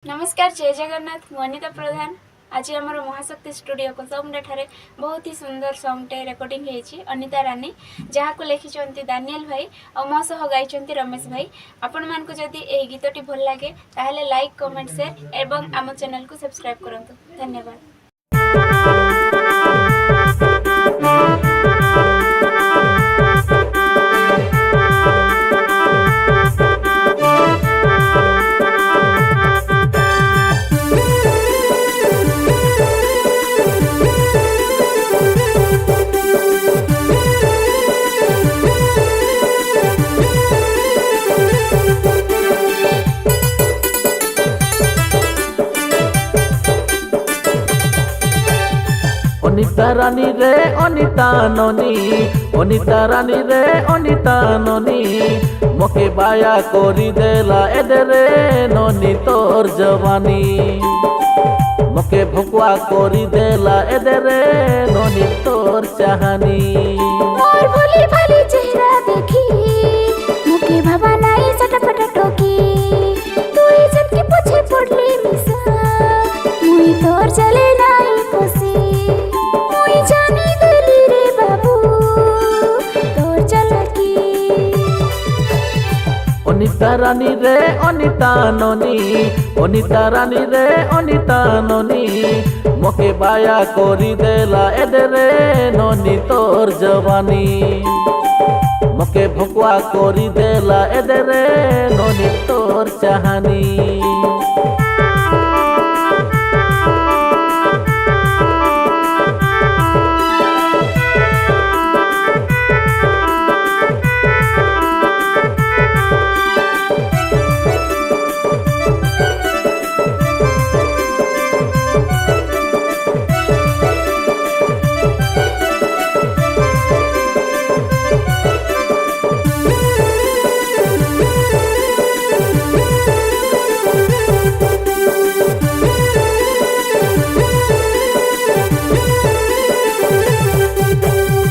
नमस्कार जय जगन्नाथ अनिता प्रधान। आज आम महाशक्ति स्टूडियो को सोमडे बहुत ही सुंदर सॉन्गटे रेकर्डिंग होती अनिता रानी जहाँ को लिखिं दानियल भाई और मो सह गाई रमेश भाई। आपण मानक जदि यह गीतटी भल लगे ताहले लाइक कमेंट शेयर एवं आम चैनल को सब्सक्राइब करंतु। धन्यवाद। अनिता रानी रे अनिता ननी, अनिता रानी रे अनिता ननी, मोके बाया कोरी देला एदरे ननी तोर जवानी, मोके भुकवा कोरी देला एदरे ननी तोर चाहनी। मोर भोली भाली चेहरा देखी मुके भाबा नाई सटपट टोकी, तू इज्जत की पूछे पड़ली मिसा मुई तोर चले नाई कोसी, मुई जानी दिली रे बाबू तोर चलकी। अनिता रानी रे अनिता ननी, अनिता रानी रे अनिता ननी, मोके बाया कोरी देला एदरे ननी तोर जवानी, मोके भुकवा कोरी देला एदरे ननी तोर चाहनी।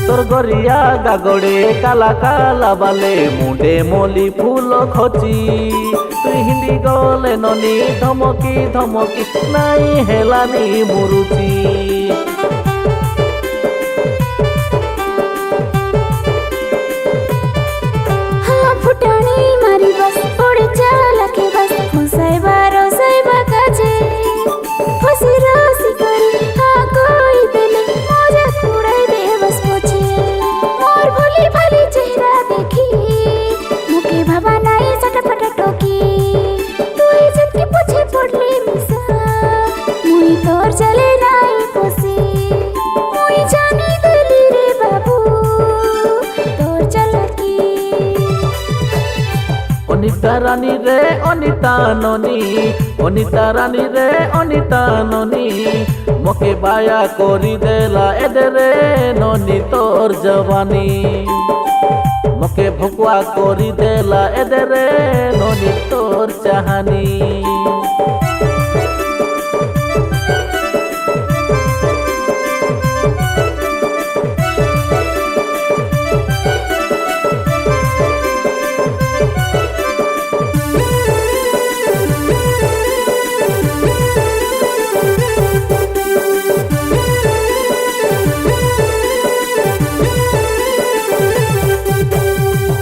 तोर गरिया गागड़े काला काला बाले मुंडे मोली फूल खोची, तु हिंदी गले ननी धमकी धमकी नाई हेलानी मुरुची। हाँ फुटानी मारी बस उड़े चला के बस फुसाइबा रोसाइबा काजे फसी रासी करी हाँ कोई दिले मौजा कुड़ाई दे बस पोछे। मोर भोली भाली चेहरा देखी मुके भाबा नाई सटपट टोकी, तू इज्जत की पूछे पड़ली मिसा मुई तोर चले नाई कोसी, मुई जानी दिली रे बाबू तोर चलकी। अनिता रानी रे अनिता ननी, अनिता रानी रे अनिता ननी, मोके बाया कोरी देला एदरे ननी तोर जवानी, मोके भुकवा कोरी देला एदरे ननी तोर चाहनी।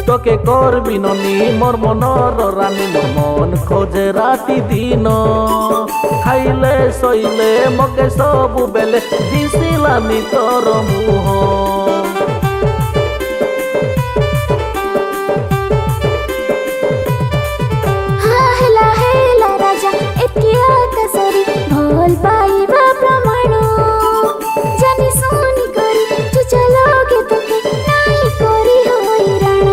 তোকে করবি ননি মোর মনর রানী, মোর মন খোঁজে রাতি দিন, খাইলে শইলে মকে সবু বেলে দিছিলানি তোর মুহ। हाँ हेला हेला राजा एतिया कसरी भोल पाइबा प्रमाण, जानी सोनी करी तू चलोगे तो के नहीं करी होई राण।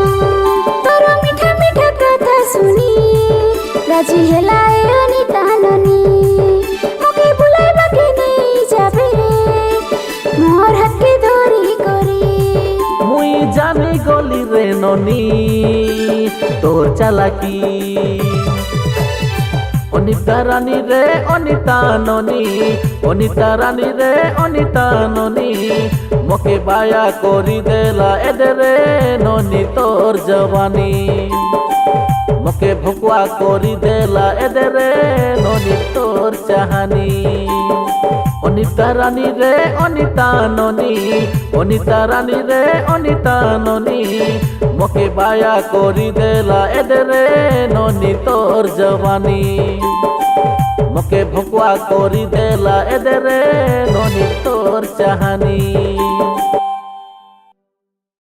तोर मीठा मीठा कथा सुनी राजी हेला ए अनिता ननी, मोके बुलाइबा के नहीं जाबे मोर हाथ के धरी करी। मुई जानी गली रे ननी तोर चालाकी। अनिता रानी रे अनिता ननी, अनिता रानी रे अनिता ननी, मोके बाया कोरी देला एदरे ननी तोर जवानी। মকে ভকুয়া করি দেলা এদেরে ননি তোর চাহানি অনিতা রানী রে অনিতা ননি অনিতা রানী রে অনিতা ননি মকে বায়া করি দেলা এদেরে ননি তোর জবানি মকে ভকুয়া করি দেলা এদেরে ননি তোর চাহানি